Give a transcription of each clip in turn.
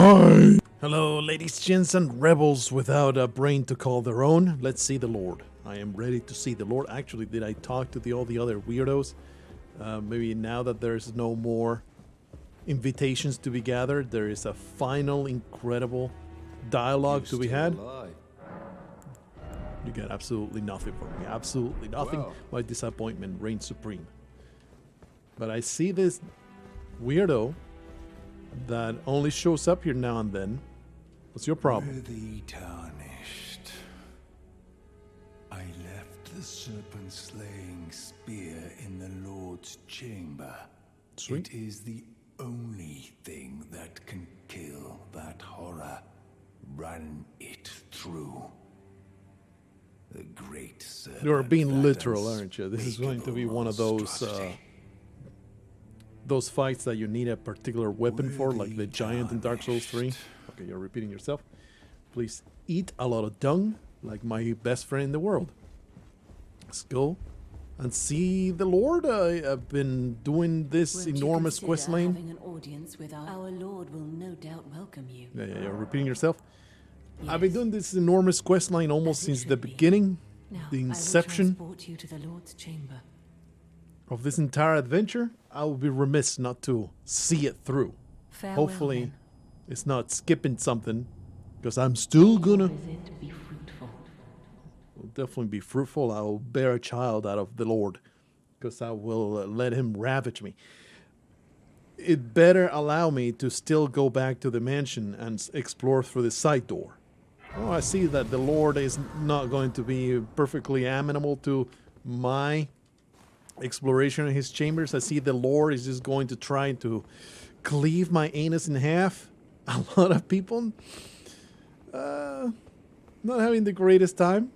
Die! Hello, ladies, gents, and rebels without a brain to call their own. Let's see the Lord. I am ready to see the Lord. Actually, did I talk to all the other weirdos? Maybe now that there's no more invitations to be gathered, there is a final incredible dialogue to be had. You get absolutely nothing from me. Absolutely nothing. Well. My disappointment reigns supreme. But I see this weirdo that only shows up here now and then. What's your problem? Worthy tarnished. I left the serpent-slaying spear in the Lord's chamber. Sweet. It is the only thing that can kill that horror. Run it through. The great serpent. You're being that literal, aren't you? This is going to be one of those fights that you need a particular weapon for, like the giant in Dark Souls 3. Okay, you're repeating yourself. Please eat a lot of dung, like my best friend in the world. Let's go and see the Lord. I've been doing this enormous quest lane. Having an audience with our Lord will no doubt welcome you. Yeah, you're repeating yourself. Yes. I've been doing this enormous quest line almost As it since the should be. beginning, Now, the I will inception transport you to the Lord's chamber. of this entire adventure. I will be remiss not to see it through. Farewell, Hopefully, then. it's not skipping something, because I'm still gonna Visit be fruitful. will definitely be fruitful. I will bear a child out of the Lord, because I will let him ravage me. It better allow me to still go back to the mansion and explore through the side door. Oh, I see that the Lord is not going to be perfectly amenable to my exploration of his chambers. I see the Lord is just going to try to cleave my anus in half. A lot of people not having the greatest time.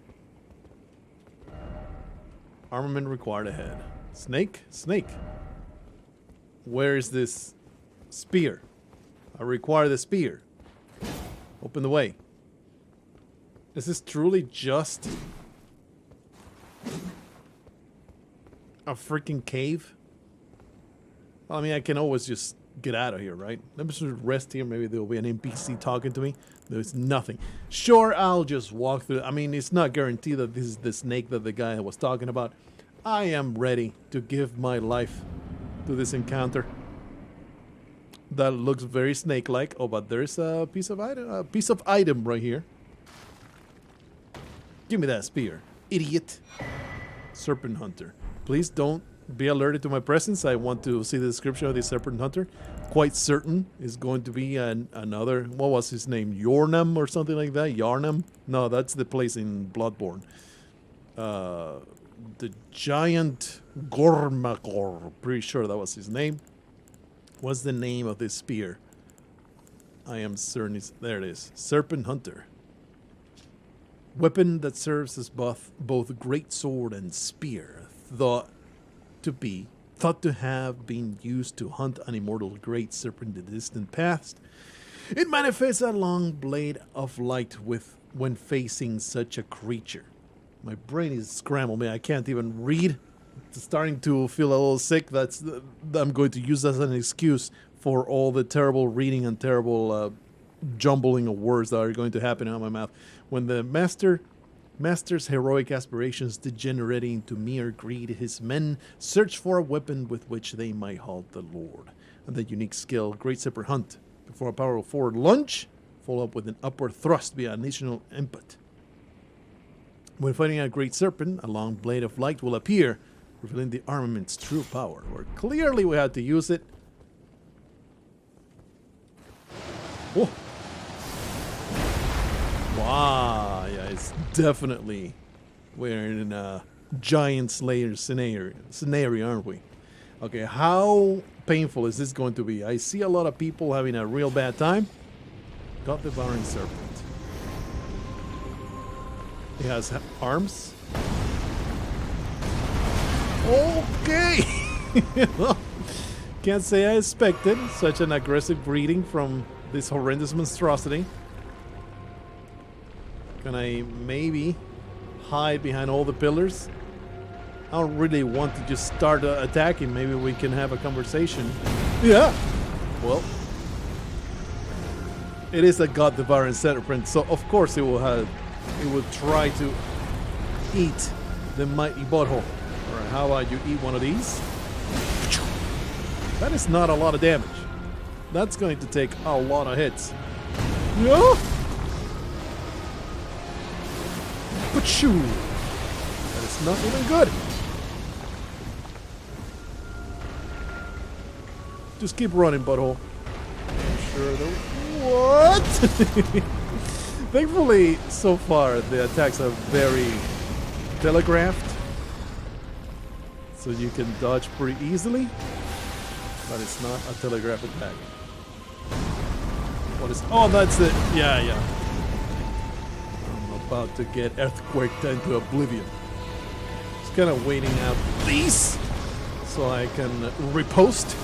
Armament required ahead. Snake? Snake. Where is this spear? I require the spear. Open the way. Is this truly just a freaking cave? Well, I mean, I can always just get out of here, right? Let me just rest here. Maybe there will be an NPC talking to me. There's nothing. Sure, I'll just walk through. I mean, it's not guaranteed that this is the snake that the guy was talking about. I am ready to give my life to this encounter. That looks very snake-like. Oh, but there's a piece of item right here. Give me that spear, idiot. Serpent Hunter. Please don't be alerted to my presence. I want to see the description of the Serpent Hunter. Quite certain is going to be another, what was his name? Yornam or something like that? Yarnam? No, that's the place in Bloodborne. The giant Gormakor. Pretty sure that was his name. What's the name of this spear? I am certain it's, there it is. Serpent Hunter. Weapon that serves as both great sword and spear, thought to have been used to hunt an immortal great serpent in the distant past. It manifests a long blade of light when facing such a creature. My brain is scrambled, man. I can't even read. It's starting to feel a little sick. I'm going to use that as an excuse for all the terrible reading and terrible jumbling of words that are going to happen out of my mouth. When the master's heroic aspirations degenerating into mere greed, his men search for a weapon with which they might halt the Lord. And the unique skill, Great Serpent Hunt. Before a powerful forward lunge, follow up with an upward thrust via additional input. When fighting a great serpent, a long blade of light will appear, revealing the armament's true power. Or clearly we had to use it. Oh. Wow, yeah, it's definitely we're in a giant slayer scenario, aren't we? Okay, how painful is this going to be? I see a lot of people having a real bad time. Got the devouring serpent. He has arms. Okay. Can't say I expected such an aggressive greeting from this horrendous monstrosity. Can I maybe hide behind all the pillars? I don't really want to just start attacking. Maybe we can have a conversation. Yeah. Well. It is a god devouring serpent, so of course it will try to eat the mighty butthole. Alright, how about you eat one of these? That is not a lot of damage. That's going to take a lot of hits. Yeah? Pachoo! That is not even good. Just keep running, butthole. I'm sure the what? Thankfully, so far the attacks are very telegraphed, so you can dodge pretty easily. But it's not a telegraph attack. What is? Oh, that's it. Yeah, yeah. I'm about to get earthquaked into oblivion. Just kind of waiting out these so I can riposte.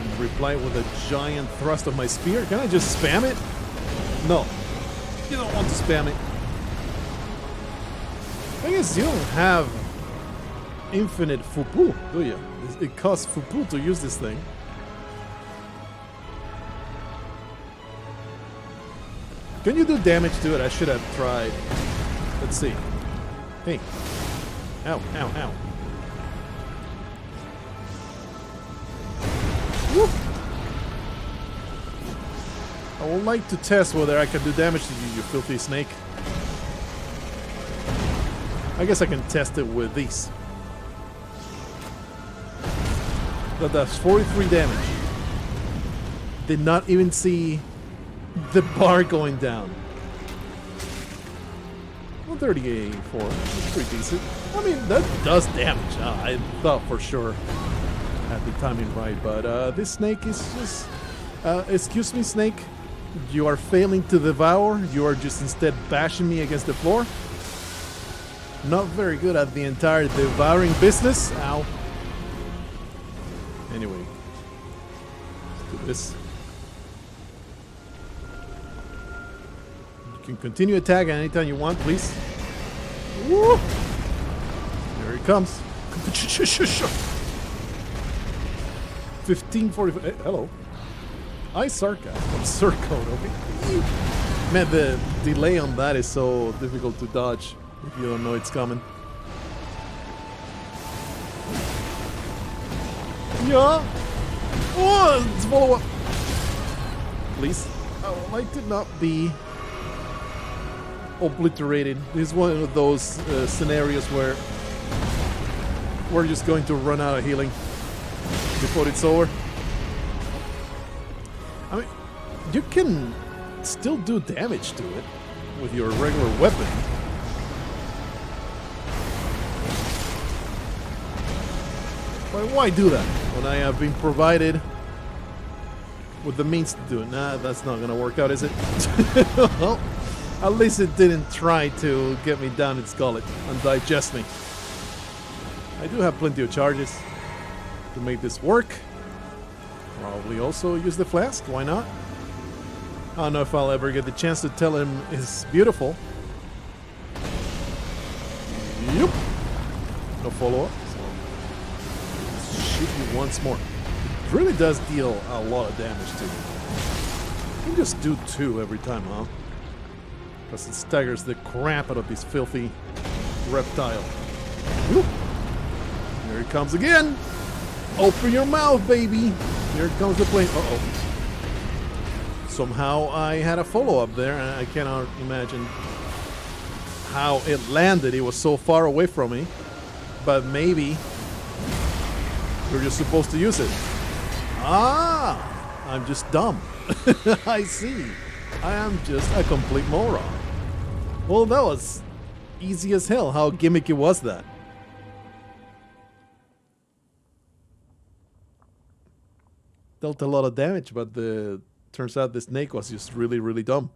And reply with a giant thrust of my spear. Can I just spam it? No. You don't want to spam it. I guess you don't have infinite fupu, do you? It costs fupu to use this thing. Can you do damage to it? I should have tried. Let's see. Hey. Ow, ow, ow. Woo. I would like to test whether I can do damage to you, you filthy snake. I guess I can test it with these. That does 43 damage. Did not even see the bar going down. 138.4. That's pretty decent. I mean, that does damage. I thought for sure I had the timing right, but this snake is just... excuse me, snake. You are failing to devour. You are just instead bashing me against the floor. Not very good at the entire devouring business. Ow. Anyway, let's do this. You can continue attacking anytime you want, please. Woo! There he comes. 1545. Hey, hello. I sarcasm. Circode, okay. Man, the delay on that is so difficult to dodge if you don't know it's coming. Yeah. Oh, let's follow up. Please. I would like to not be obliterated. This is one of those scenarios where we're just going to run out of healing before it's over. I mean, you can still do damage to it with your regular weapon. But why do that when I have been provided with the means to do it? Nah, that's not gonna work out, is it? Well, at least it didn't try to get me down its gullet and digest me. I do have plenty of charges to make this work. Probably also use the flask, why not? I don't know if I'll ever get the chance to tell him it's beautiful. Yep. No follow-up. Shoot you once more. It really does deal a lot of damage to you. You can just do 2 every time, huh? Because it staggers the crap out of this filthy reptile. Whoop. Here he comes again. Open your mouth, baby. Here comes the plane. Uh-oh. Somehow I had a follow-up there, and I cannot imagine how it landed. It was so far away from me. But maybe you're just supposed to use it. Ah! I'm just dumb. I see. I am just a complete moron. Well, that was easy as hell. How gimmicky was that? Dealt a lot of damage, but turns out the snake was just really, really dumb.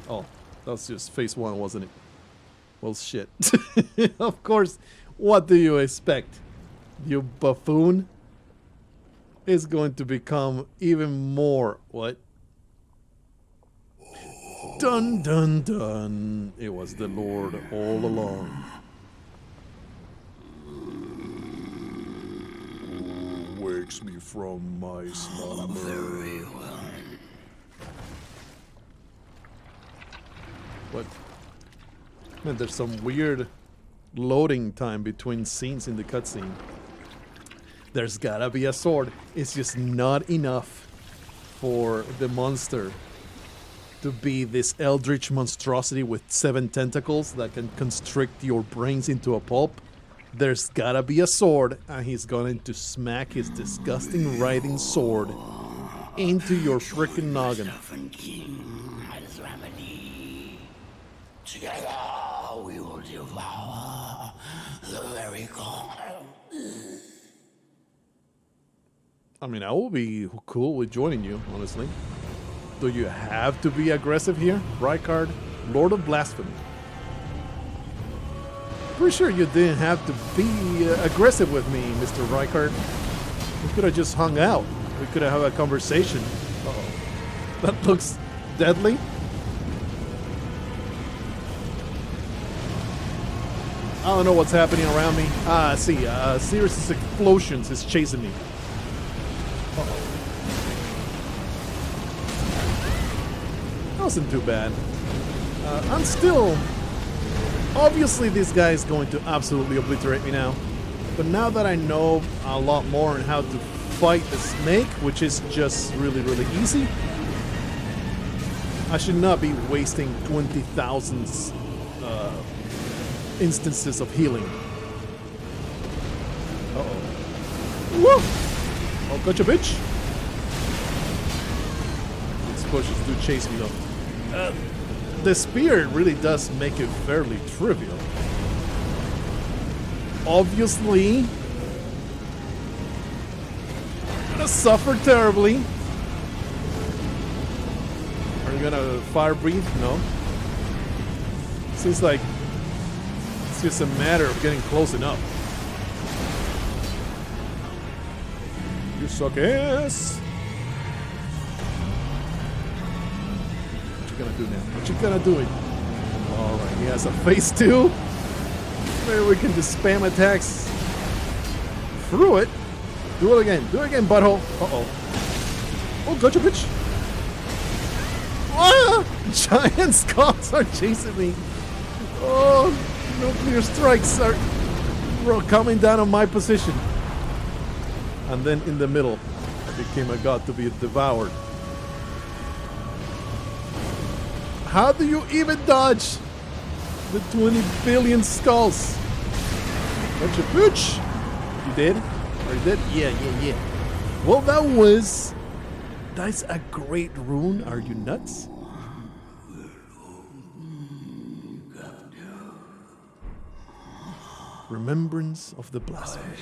Oh, that's just phase 1, wasn't it? Well, shit. Of course, what do you expect? You buffoon is going to become even more... What? Dun dun dun. It was the Lord all along. Wake wakes me from my slumber. Very well. What? Man, there's some weird loading time between scenes in the cutscene. There's gotta be a sword. It's just not enough for the monster to be this eldritch monstrosity with 7 tentacles that can constrict your brains into a pulp. There's gotta be a sword, and he's going to smack his disgusting writhing sword into your freaking noggin. Together we will devour the very core. I mean, I will be cool with joining you, honestly. Do you have to be aggressive here? Rykard, Lord of Blasphemy. Pretty sure you didn't have to be aggressive with me, Mr. Rykard. We could have just hung out. We could have had a conversation. Uh-oh. That looks deadly. I don't know what's happening around me. I see. A series of explosions is chasing me. Uh-oh. That wasn't too bad. I'm still... Obviously, this guy is going to absolutely obliterate me now. But now that I know a lot more on how to fight the snake, which is just really, really easy, I should not be wasting 20,000 instances of healing. Uh-oh. Woo! Oh, gotcha, bitch! These bushes do chase me, though. The spear really does make it fairly trivial. Obviously, I'm gonna suffer terribly. Are you gonna fire breathe? No. Seems like it's just a matter of getting close enough. You suck ass. What you gonna do now? What you gonna do? Alright, he has a face too. Maybe we can just spam attacks through it. Do it again. Do it again, butthole. Uh-oh. Oh, gotcha, bitch. Ah! Giant skulls are chasing me. Oh, nuclear strikes are coming down on my position. And then in the middle, I became a god to be devoured. How do you even dodge the 20 billion skulls? Gotcha, bitch. You dead? Are you dead? Yeah. Well, that's a great rune. Are you nuts? Remembrance of the Blasphemy.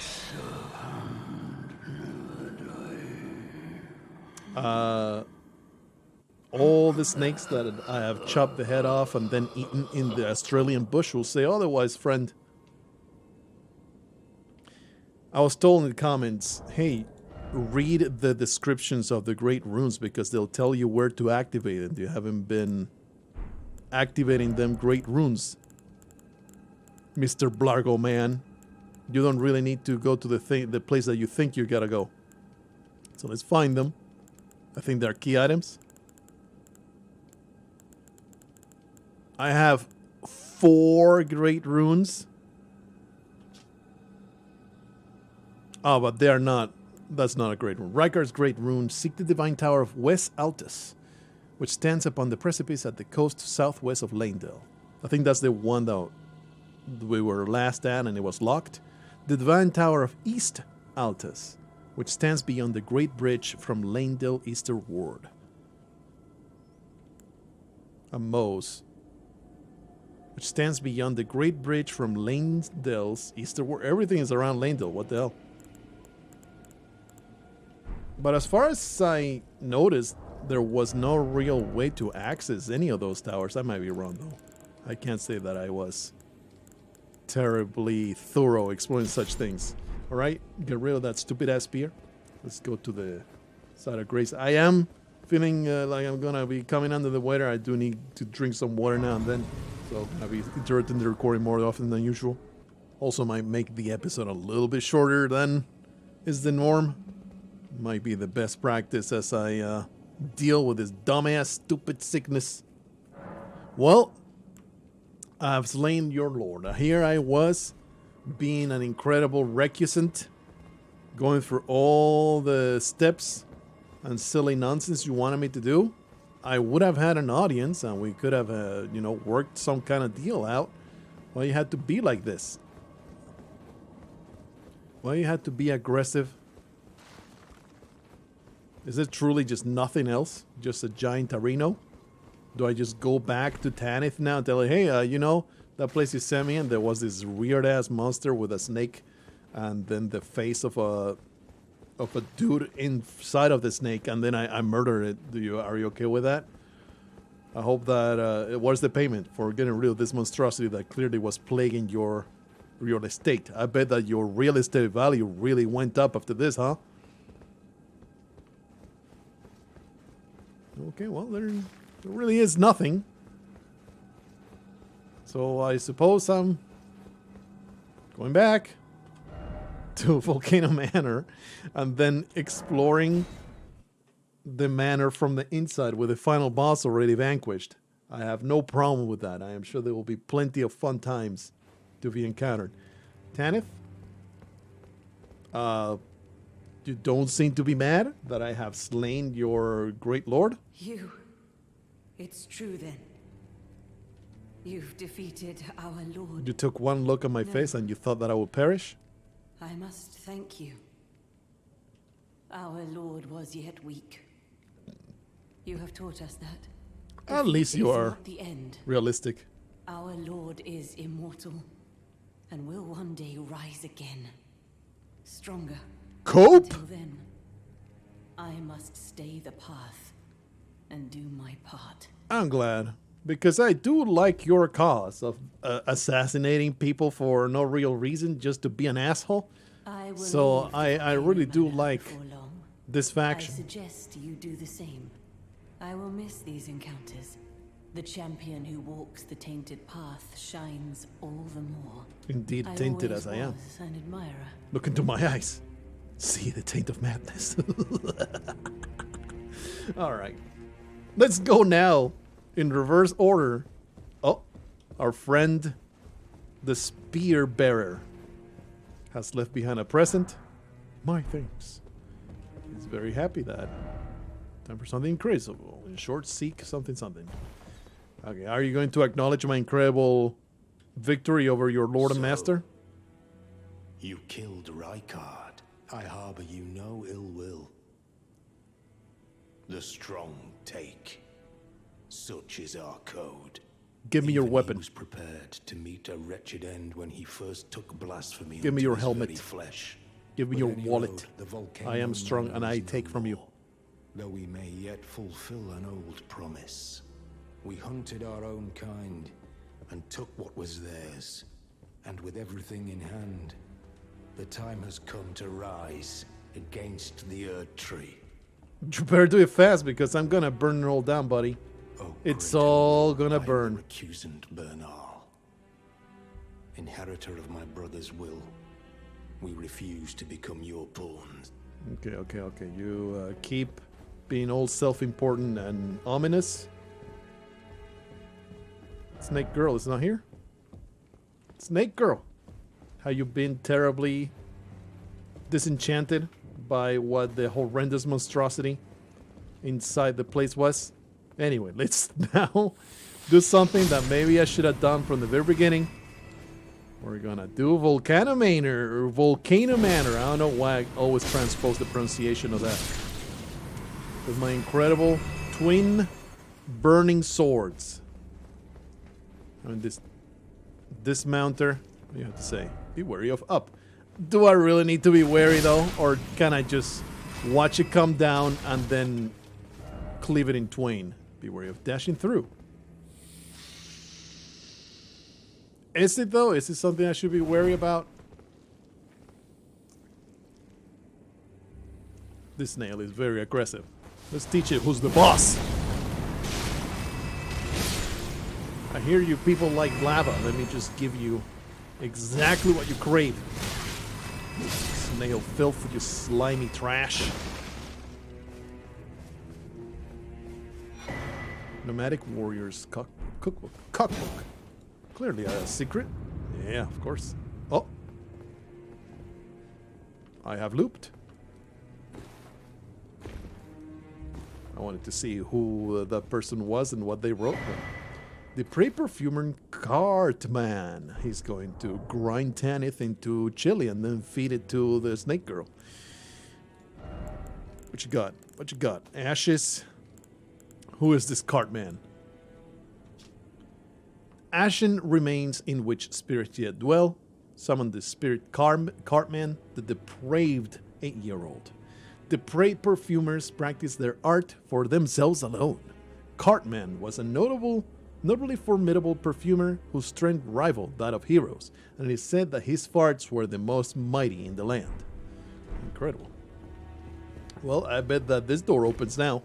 All the snakes that I have chopped the head off and then eaten in the Australian bush will say otherwise, friend. I was told in the comments, hey, read the descriptions of the great runes because they'll tell you where to activate it. You haven't been activating them great runes, Mr. Blargo man. You don't really need to go to the place that you think you gotta go. So let's find them. I think they're key items. I have 4 great runes. Oh, but they are not. That's not a great rune. Rykard's great rune. Seek the divine tower of West Altus, which stands upon the precipice at the coast southwest of Lanedale. I think that's the one that we were last at and it was locked. The divine tower of East Altus, which stands beyond the great bridge from Lanedale eastward. A Mose, which stands beyond the great bridge from Lanedale's eastward. Everything is around Lanedale. What the hell? But as far as I noticed, there was no real way to access any of those towers. I might be wrong, though. I can't say that I was terribly thorough exploring such things. Alright, get rid of that stupid-ass spear. Let's go to the side of grace. I am feeling like I'm going to be coming under the weather. I do need to drink some water now and then. So I'm going to be interrupting the recording more often than usual. Also might make the episode a little bit shorter than is the norm. Might be the best practice as I deal with this dumbass stupid sickness. Well, I've slain your lord. Here I was, being an incredible recusant, going through all the steps and silly nonsense you wanted me to do. I would have had an audience and we could have, worked some kind of deal out. Why you had to be like this? Why you had to be aggressive? Is it truly just nothing else? Just a giant arena? Do I just go back to Tanith now and tell her, hey, that place you sent me in, there was this weird-ass monster with a snake and then the face of a dude inside of the snake, and then I murdered it. Are you okay with that? I hope that what's the payment for getting rid of this monstrosity that clearly was plaguing your real estate? I bet that your real estate value really went up after this, huh? Okay, well, there really is nothing. So I suppose I'm going back to Volcano Manor and then exploring the manor from the inside with the final boss already vanquished. I have no problem with that. I am sure there will be plenty of fun times to be encountered. Tanith, you don't seem to be mad that I have slain your great lord? It's true then. You've defeated our lord. You took one look at my face and you thought that I would perish? I must thank you. Our lord was yet weak. You have taught us that. At least you are not the end. realistic. Our lord is immortal and will one day rise again. Stronger. Cope? Until then, I must stay the path and do my part. I'm glad, because I do like your cause of assassinating people for no real reason, just to be an asshole. So I really do like this faction. I suggest you do the same. I will miss these encounters. The champion who walks the tainted path shines all the more. Indeed, tainted as I am. An admirer. Look into my eyes. See the taint of madness. All right. Let's go now in reverse order. Oh, our friend, the spear bearer, has left behind a present. My thanks. He's very happy that. Time for something incredible. Short seek something. Okay, are you going to acknowledge my incredible victory over your lord and master? You killed Rykard. I harbor you no ill will. The strong take. Such is our code. Give me your Even weapon. He was prepared to meet a wretched end when he first took blasphemy. Give me your helmet. Flesh. Give me With your any wallet. road, the volcano I am strong and I knows no take from you. more. Though we may yet fulfill an old promise. We hunted our own kind and took what was theirs. And with everything in hand, the time has come to rise against the Earth Tree. You better do it fast because I'm gonna burn it all down, buddy. Oh, It's great all Lord, gonna I am burn. the recusant Bernal. Inheritor of my brother's will, we refuse to become your pawns. Okay. You keep being all self-important and ominous. Snake Girl is not here. Snake Girl, have you been terribly disenchanted by what the horrendous monstrosity inside the place was? Anyway, let's now do something that maybe I should have done from the very beginning. We're gonna do Volcano Manor, or Volcano Manor. I don't know why I always transpose the pronunciation of that. With my incredible twin burning swords. I mean, this dismounter, what do you have to say? Be wary of up. Do I really need to be wary though? Or can I just watch it come down and then cleave it in twain? Be wary of dashing through. Is it though? Is it something I should be wary about? This snail is very aggressive. Let's teach it who's the boss. I hear you people like lava. Let me just give you exactly what you crave. Snail filth, you slimy trash. Nomadic Warriors Cookbook. Cookbook. Clearly a secret. Yeah, of course. Oh. I have looped. I wanted to see who that person was and what they wrote. The Prey Perfumer Cartman. He's going to grind Tanith into chili and then feed it to the snake girl. What you got? What you got? Ashes. Who is this Cartman? Ashen remains in which spirits yet dwell. Summon the spirit Cartman, the depraved 8-year-old. The Prey Perfumers practice their art for themselves alone. Cartman was a notably formidable perfumer whose strength rivaled that of heroes, and it is said that his farts were the most mighty in the land. Incredible. Well, I bet that this door opens now.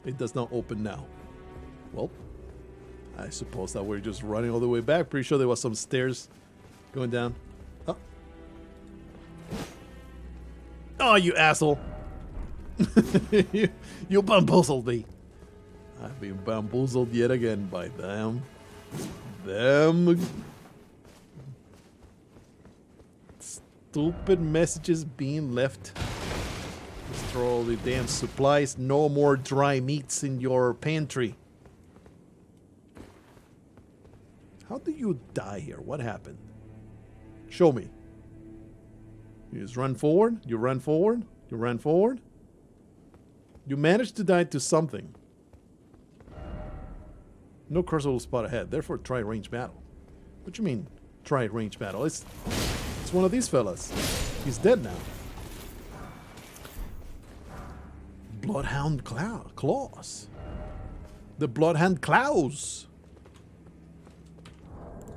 It does not open now. Well, I suppose that we're just running all the way back. Pretty sure there was some stairs going down. Oh, oh you asshole. you bamboozled me. I've been bamboozled yet again by them. Stupid messages being left. Destroy all the damn supplies. No more dry meats in your pantry. How did you die here? What happened? Show me. You just run forward. You run forward. You run forward. You managed to die to something. No crushable spot ahead. Therefore, try range battle. What you mean, try range battle? It's one of these fellas. He's dead now. Bloodhound claws. The Bloodhound claws.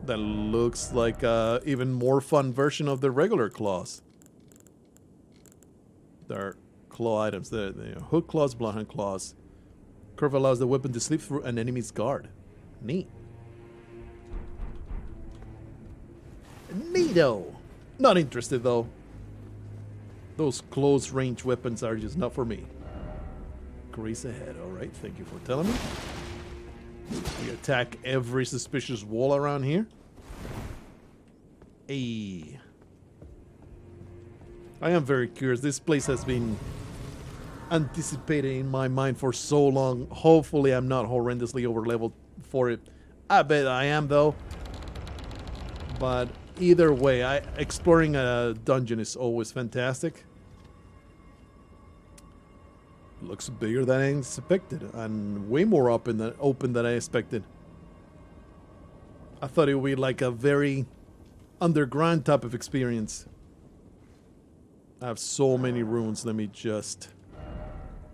That looks like a even more fun version of the regular claws. There are claw items. There, hook claws, Bloodhound claws. Curve allows the weapon to slip through an enemy's guard. Neat. Neato. Not interested though. Those close range weapons are just not for me. Grace ahead. Alright, thank you for telling me. We attack every suspicious wall around here. Hey. I am very curious. This place has been anticipated in my mind for so long. Hopefully I'm not horrendously overleveled for it. I bet I am though. But either way, exploring a dungeon is always fantastic. Looks bigger than I expected, and way more open than I expected. I thought it would be like a very underground type of experience. I have so many runes. Let me just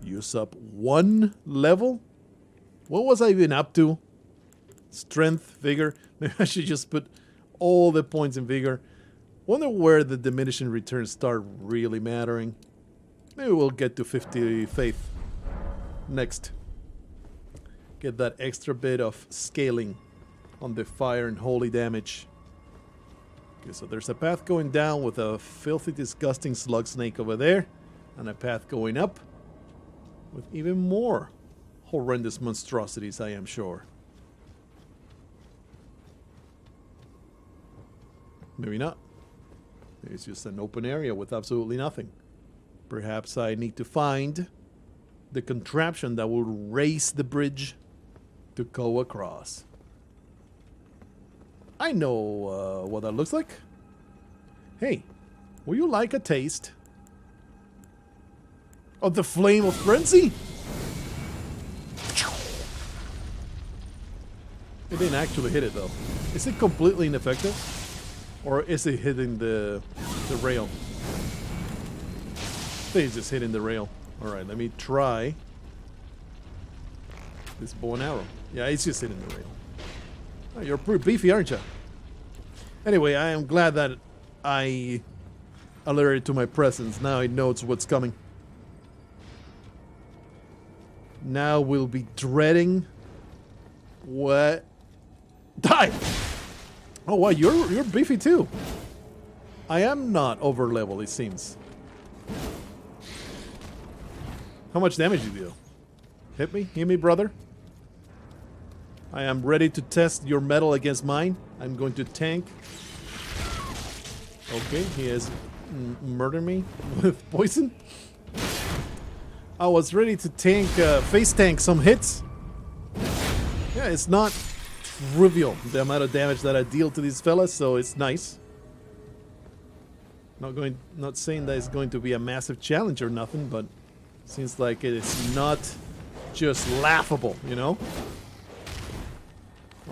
use up one level. What was I even up to? Strength, vigor. Maybe I should just put all the points in vigor. Wonder where the diminishing returns start really mattering. Maybe we'll get to 50 faith next. Get that extra bit of scaling on the fire and holy damage. Okay, so there's a path going down with a filthy, disgusting slug snake over there. And a path going up with even more horrendous monstrosities, I am sure. Maybe not. Maybe it's just an open area with absolutely nothing. Perhaps I need to find the contraption that will raise the bridge to go across. I know what that looks like. Hey, would you like a taste of the flame of frenzy? It didn't actually hit it though. Is it completely ineffective? Or is it hitting the rail? I think it's just hitting the rail. Alright, let me try this bow and arrow. Yeah, it's just hitting the rail. Oh, you're pretty beefy, aren't you? Anyway, I am glad that I alerted to my presence. Now it knows what's coming. Now we'll be dreading what... Die! Oh wow, you're beefy too. I am not over level, it seems. How much damage do you do? Hit me, brother. I am ready to test your metal against mine. I'm going to tank. Okay, he has murdered me with poison. I was ready to tank, face tank some hits. Yeah, it's not trivial the amount of damage that I deal to these fellas, so it's nice. Not saying that it's going to be a massive challenge or nothing, but seems like it is not just laughable, you know?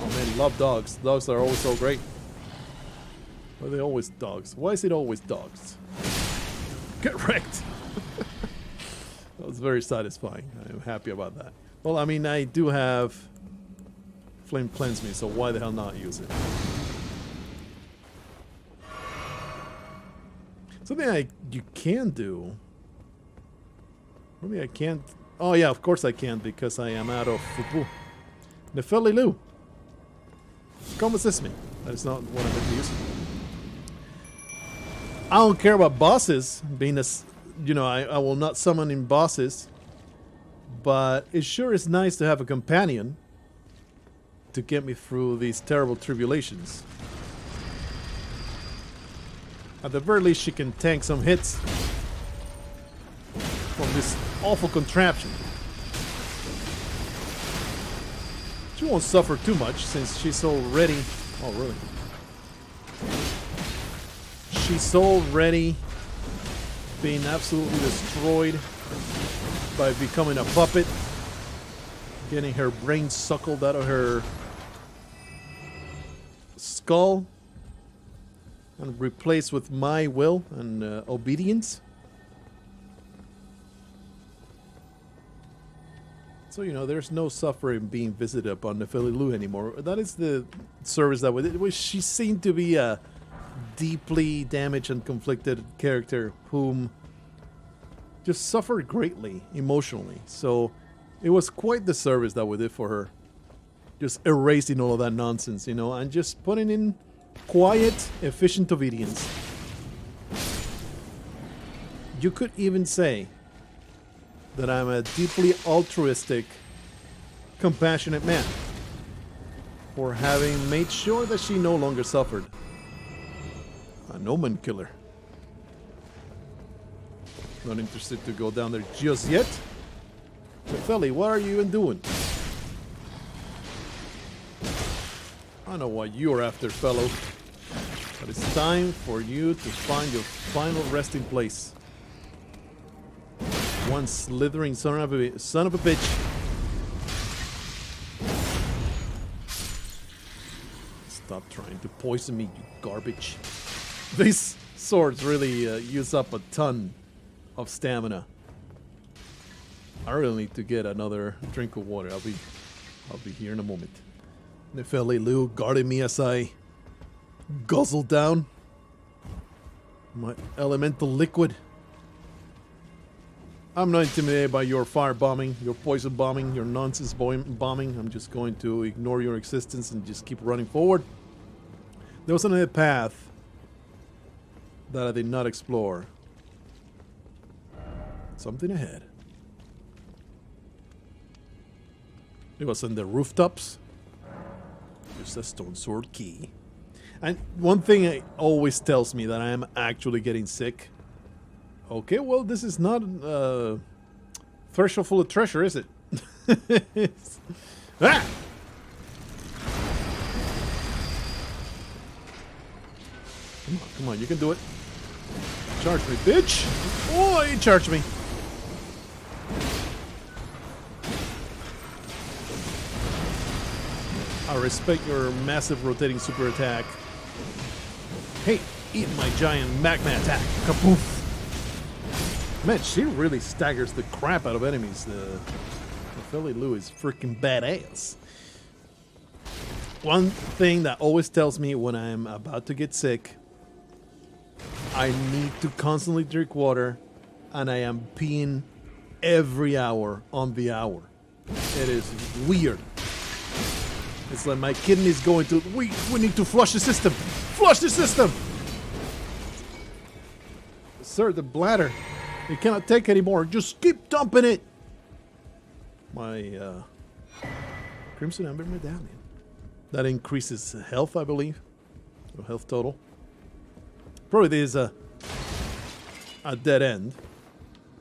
Oh man, love dogs. Dogs are always so great. Are they always dogs? Why is it always dogs? Get wrecked! That was very satisfying. I'm happy about that. Well, I mean, I do have Flame Cleanse Me, so why the hell not use it? Something you can do. Maybe I can't. Oh yeah, of course I can because I am out of Fupu. Nefeli Lu. Come assist me. That is not what I'm going to use. I don't care about bosses being a, you know, I will not summon in bosses, but it sure is nice to have a companion to get me through these terrible tribulations. At the very least, she can tank some hits from this awful contraption. She won't suffer too much since she's already... Oh, really? She's already being absolutely destroyed by becoming a puppet, getting her brain suckled out of her skull and replaced with my will and obedience. So, you know, there's no suffering being visited upon Nefeli Lu anymore. That is the service that which she seemed to be a deeply damaged and conflicted character whom just suffered greatly emotionally. So it was quite the service that we did for her. Just erasing all of that nonsense, you know, and just putting in quiet, efficient obedience. You could even say that I'm a deeply altruistic, compassionate man for having made sure that she no longer suffered. A no-man killer. Not interested to go down there just yet. Nefeli, what are you even doing? I know what you're after, fellow. But it's time for you to find your final resting place. One slithering son of a bitch. Stop trying to poison me, you garbage. These swords really use up a ton of stamina. I really need to get another drink of water. I'll be here in a moment. Nefeli Lu guarding me as I guzzle down my elemental liquid. I'm not intimidated by your fire bombing, your poison bombing, your nonsense bombing. I'm just going to ignore your existence and just keep running forward. There was another path that I did not explore. Something ahead. It was on the rooftops. Just a stone sword key. And one thing it always tells me that I am actually getting sick. Okay, well, this is not a threshold full of treasure, is it? Ah! Come on, you can do it. Charge me, bitch! Oh, you charged me. I respect your massive rotating super attack. Hey, eat my giant magma attack. Kapoof. Man, she really staggers the crap out of enemies. The Nefeli Lu is freaking badass. One thing that always tells me when I'm about to get sick, I need to constantly drink water, and I am peeing every hour on the hour. It is weird. It's like my kidney's going to... We need to flush the system! Flush the system! Sir, the bladder. It cannot take anymore. Just keep dumping it! My Crimson Amber Medallion. That increases health, I believe. Or health total. Probably there's a dead end.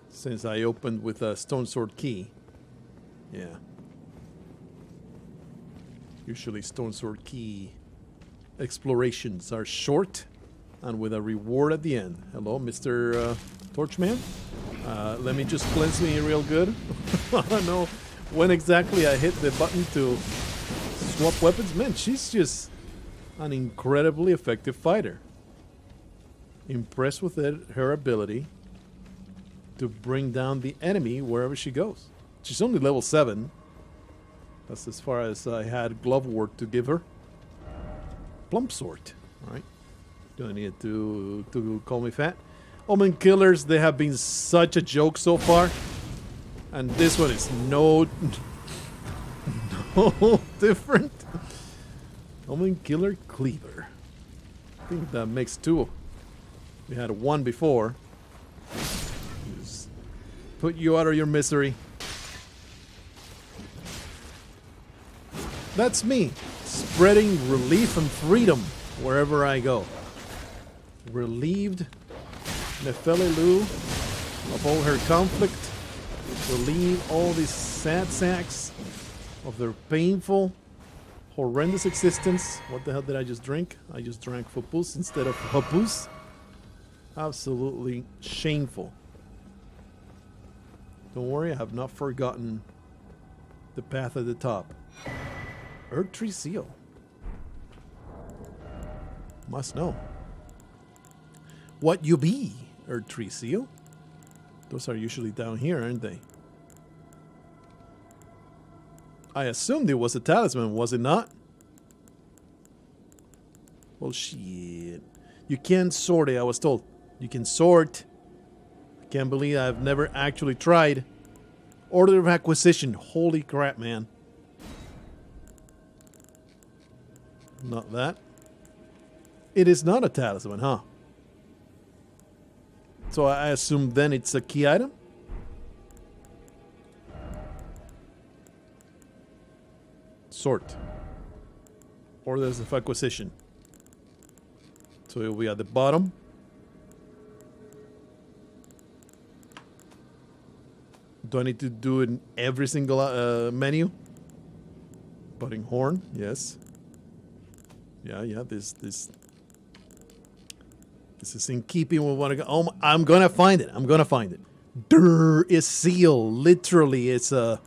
Since I opened with a Stone Sword key. Yeah. Usually Stone Sword key explorations are short and with a reward at the end. Hello, Mr. Torchman. Let me just cleanse me real good. I don't know when exactly I hit the button to swap weapons. Man, she's just an incredibly effective fighter. Impressed with her ability to bring down the enemy wherever she goes. She's only level 7. That's as far as I had glove work to give her. Plump sword. Alright. Don't need to call me fat. Omen Killers, they have been such a joke so far. And this one is no different. Omen Killer Cleaver. I think that makes 2. We had 1 before. Just put you out of your misery. That's me, spreading relief and freedom wherever I go. Relieved Nephelilu of all her conflict. Relieve all these sad sacks of their painful, horrendous existence. What the hell did I just drink? I just drank Fopus instead of Hopus. Absolutely shameful. Don't worry, I have not forgotten the path at the top. Earth Tree Seal. Must know. What you be, Earth Tree Seal? Those are usually down here, aren't they? I assumed it was a talisman, was it not? Well, shit. You can't sort it, I was told. You can sort. I can't believe I've never actually tried. Order of acquisition. Holy crap, man. Not that. It is not a talisman, huh? So I assume then it's a key item? Sort. Orders of acquisition. So it'll be at the bottom. Do I need to do it in every single menu? Budding horn, yes. Yeah, this is in keeping with what I got. Oh, I'm gonna find it. Durr is seal. Literally, it's an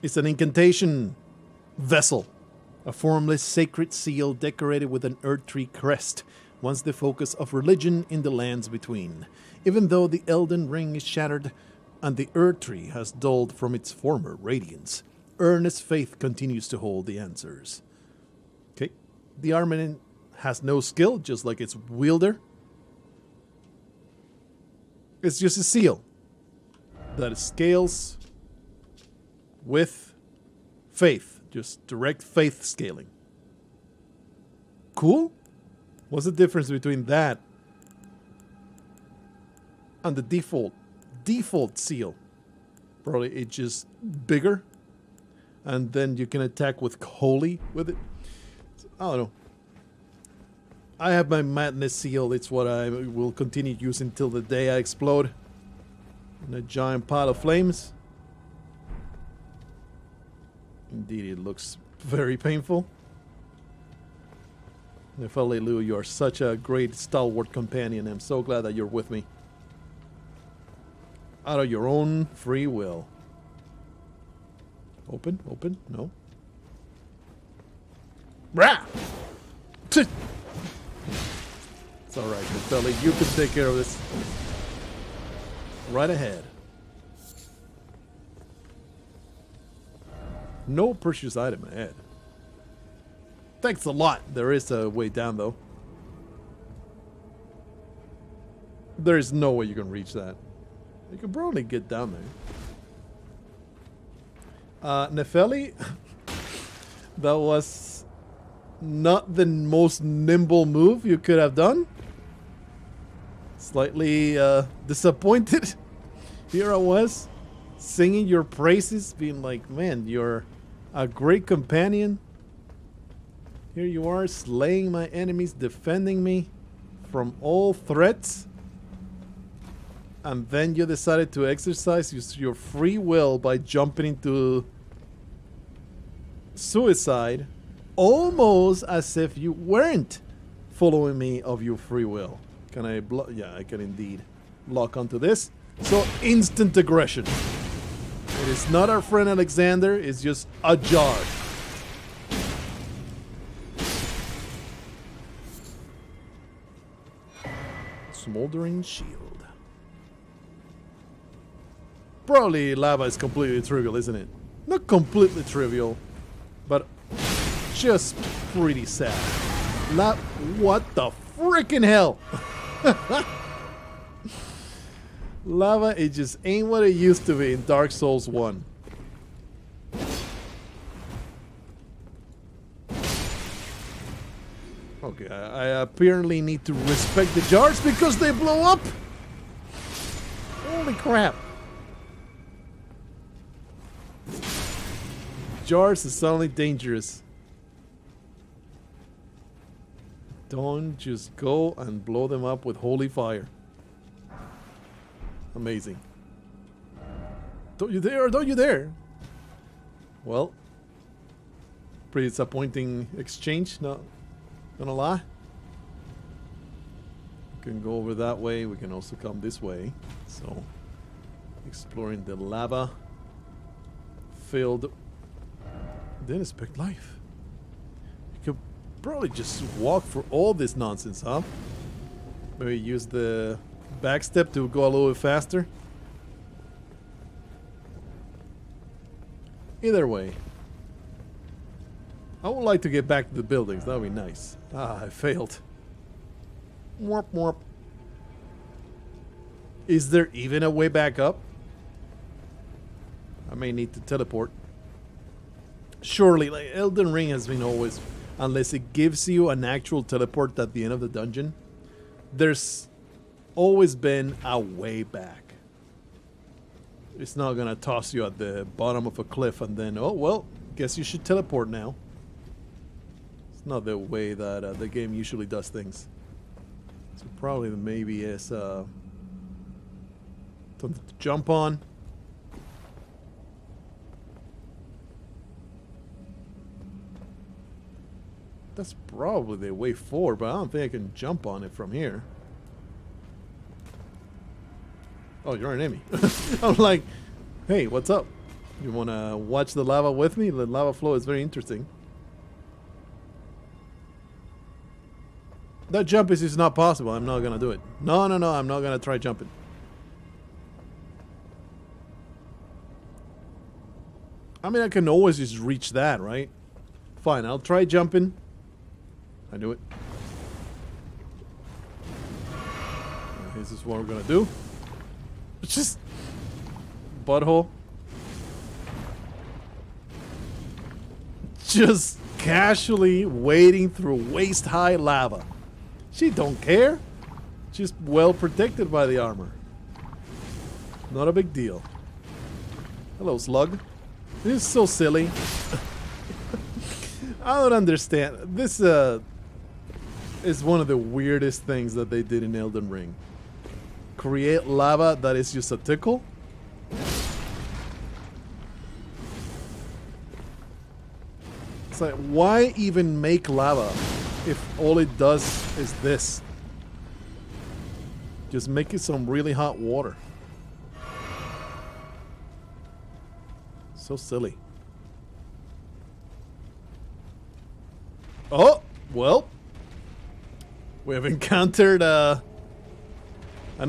incantation vessel. A formless sacred seal decorated with an earth tree crest, once the focus of religion in the lands between. Even though the Elden ring is shattered and the earth tree has dulled from its former radiance, earnest faith continues to hold the answers. Okay. The armament has no skill, just like its wielder. It's just a seal that scales with faith. Just direct faith scaling. Cool? What's the difference between that and the default seal? Probably it's just bigger. And then you can attack with holy with it. I don't know. I have my madness seal. It's what I will continue using till the day I explode in a giant pile of flames. Indeed, it looks very painful. Nephelilu, you are such a great stalwart companion. I'm so glad that you're with me. Out of your own free will. Open? No. Rah! It's alright, Nepheli. You can take care of this. Right ahead. No precious item ahead. Thanks a lot. There is a way down, though. There is no way you can reach that. You can probably get down there. Nepheli, that was not the most nimble move you could have done. Slightly disappointed. Here I was, singing your praises, being like, man, you're A great companion. Here you are, slaying my enemies, defending me from all threats. And then you decided to exercise your free will by jumping into suicide, almost as if you weren't following me of your free will. Can I block? Yeah, I can indeed lock onto this. So, instant aggression. It is not our friend Alexander, it's just a jar. Smoldering shield. Probably lava is completely trivial, isn't it? Not completely trivial, but just pretty sad. What the freaking hell? Lava, it just ain't what it used to be in Dark Souls 1. Okay, I apparently need to respect the jars because they blow up. Holy crap. Jars is suddenly dangerous. Don't just go and blow them up with holy fire. Amazing. Don't you dare, don't you dare. Well, pretty disappointing exchange, not gonna lie. We can go over that way, we can also come this way. So, exploring the lava filled. Didn't expect life. You could probably just walk for all this nonsense, huh? Maybe use the back step to go a little bit faster. Either way, I would like to get back to the buildings. That would be nice. Ah, I failed. Warp, warp. Is there even a way back up? I may need to teleport. Surely, like Elden Ring has been always, unless it gives you an actual teleport at the end of the dungeon, there's always been a way back. It's not gonna toss you at the bottom of a cliff and then, oh well, guess you should teleport now. It's not the way that the game usually does things. So probably maybe is something to jump on. That's probably the way forward, but I don't think I can jump on it from here. Oh, you're an enemy. I'm like, hey, what's up? You want to watch the lava with me? The lava flow is very interesting. That jump is just not possible. I'm not going to do it. No, I'm not going to try jumping. I mean, I can always just reach that, right? Fine, I'll try jumping. I knew it. This is what we're gonna do. Just butthole. Just casually wading through waist-high lava. She don't care. She's well protected by the armor. Not a big deal. Hello, slug. This is so silly. I don't understand. This is one of the weirdest things that they did in Elden Ring. Create lava that is just a tickle. It's like, why even make lava if all it does is this? Just make it some really hot water. So silly. Oh, well. We have encountered an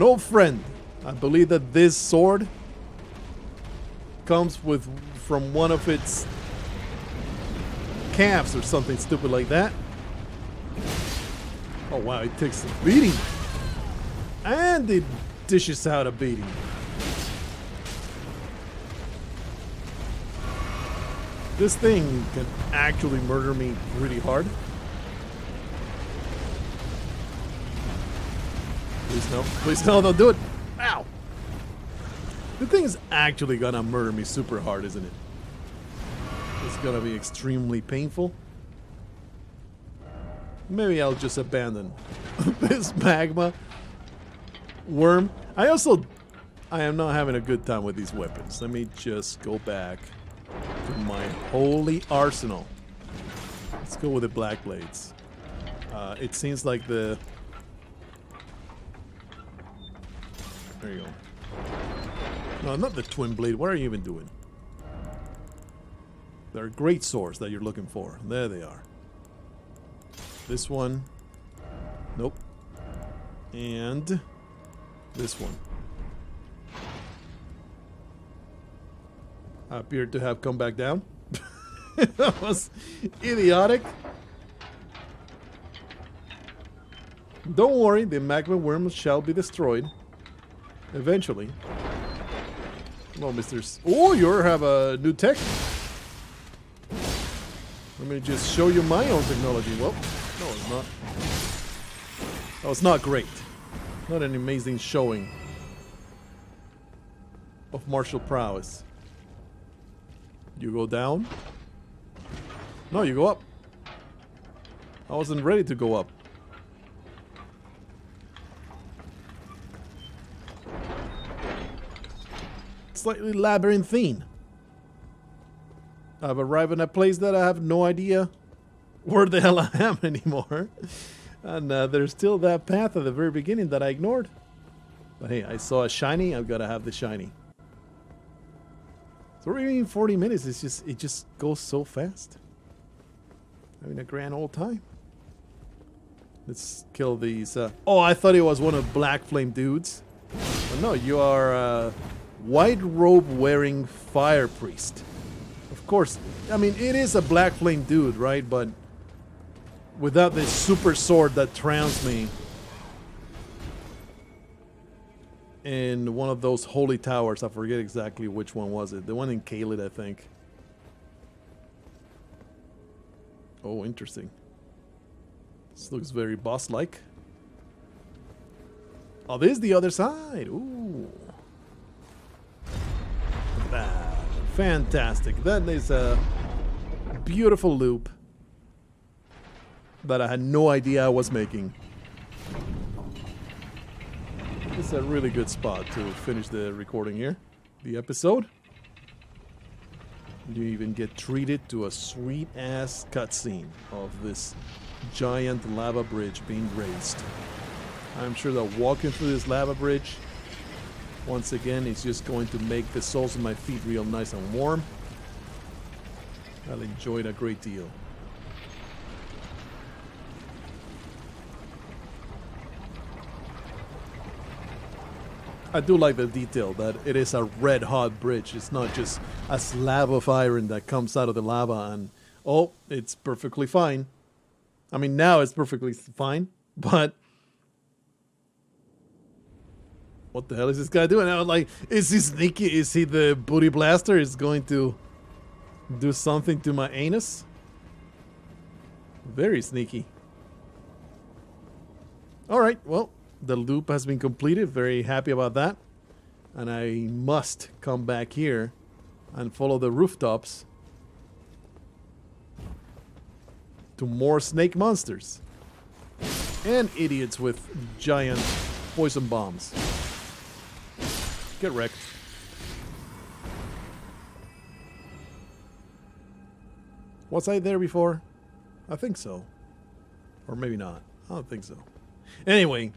old friend. I believe that this sword comes from one of its calves or something stupid like that. Oh wow, it takes a beating. And it dishes out a beating. This thing can actually murder me really hard. Please no, don't do it. Ow. The thing is actually gonna murder me super hard, isn't it? It's gonna be extremely painful. Maybe I'll just abandon this magma worm. I am not having a good time with these weapons. Let me just go back to my holy arsenal. Let's go with the black blades. It seems like the... There you go. No, not the twin blade. What are you even doing? They're great swords that you're looking for. There they are. This one. Nope. And this one. I appear to have come back down. That was idiotic. Don't worry, the magma worms shall be destroyed. Eventually. Well, Mr. Oh, you have a new tech. Let me just show you my own technology. Well, no, it's not. Oh, it's not great. Not an amazing showing of martial prowess. You go down. No, you go up. I wasn't ready to go up. Slightly labyrinthine. I've arrived in a place that I have no idea where the hell I am anymore. And there's still that path at the very beginning that I ignored. But hey, I saw a shiny. I've got to have the shiny. So we're in 40 minutes. It just goes so fast. Having a grand old time. Let's kill these. Oh, I thought it was one of Black Flame dudes. But no, you are white robe wearing fire priest. Of course, I mean, it is a Black Flame dude, right? But without this super sword that trounced me in one of those holy towers. I forget exactly which one was it. The one in Caelid, I think. Oh, interesting. This looks very boss-like. Oh, this is the other side. Ooh. Ah, fantastic. That is a beautiful loop that I had no idea I was making. It's a really good spot to finish the recording here. The episode. You even get treated to a sweet-ass cutscene of this giant lava bridge being raised. I'm sure that walking through this lava bridge, once again, is just going to make the soles of my feet real nice and warm. I'll enjoy it a great deal. I do like the detail that it is a red-hot bridge. It's not just a slab of iron that comes out of the lava and, oh, it's perfectly fine. I mean, now it's perfectly fine, but what the hell is this guy doing? I was like, is he sneaky? Is he the booty blaster? Is going to do something to my anus? Very sneaky. Alright, well, the loop has been completed. Very happy about that. And I must come back here and follow the rooftops to more snake monsters. And idiots with giant poison bombs. Get wrecked. Was I there before? I think so. Or maybe not. I don't think so. Anyway,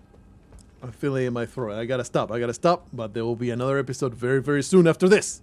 I'm feeling it in my throat. I gotta stop. But there will be another episode very, very soon after this.